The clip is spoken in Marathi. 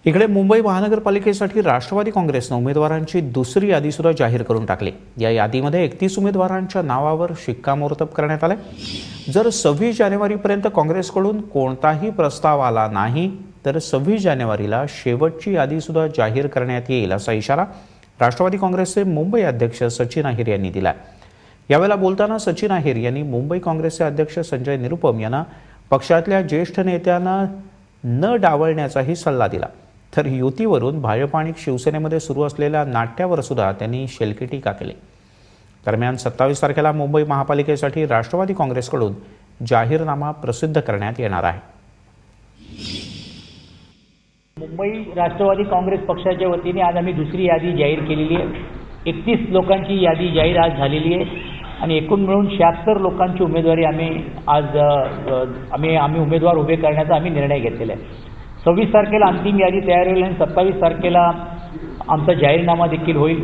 इकडे मुंबई महानगरपालिकेसाठी राष्ट्रवादी काँग्रेसने उमेदवारांची दुसरी यादी सुद्धा जाहीर करून टाकली। या यादीमध्ये 31 उमेदवारांच्या नावावर शिक्कामोर्तब करण्यात आले। जर 26 जानेवारीपर्यंत काँग्रेसकडून कोणताही प्रस्ताव आला नाही तर 26 जानेवारीला शेवटची यादी सुद्धा जाहीर करण्यात येईल असा इशारा राष्ट्रवादी काँग्रेसचे मुंबई अध्यक्ष सचिन अहिर यांनी दिला। यावेळेला बोलताना सचिन अहिर यांनी मुंबई काँग्रेसचे अध्यक्ष संजय निरुपम यांना पक्षातल्या ज्येष्ठ नेत्यांना न डावलण्याचाही सल्ला दिला। तर युतीवरून भाजप आणि शिवसेनेमध्ये सुरू असलेल्या नाट्यावर सुद्धा त्यांनी शेलकी टीका केली। दरम्यान 27 तारखेला मुंबई महापालिकेसाठी राष्ट्रवादी काँग्रेसकडून जाहीरनामा प्रसिद्ध करण्यात येणार आहे। मुंबई राष्ट्रवादी काँग्रेस पक्षाच्या वतीने आज आम्ही दुसरी यादी जाहीर केलेली आहे। 31 लोकांची यादी जाहीर आज झालेली आहे आणि एकूण मिळून 76 लोकांची उमेदवारी आम्ही उमेदवार उभे करण्याचा निर्णय घेतलेला आहे। 26 तारखेला अंतिम यादी तयार होईल आणि 27 तारखेला आमचा जाहीरनामा देखील होईल।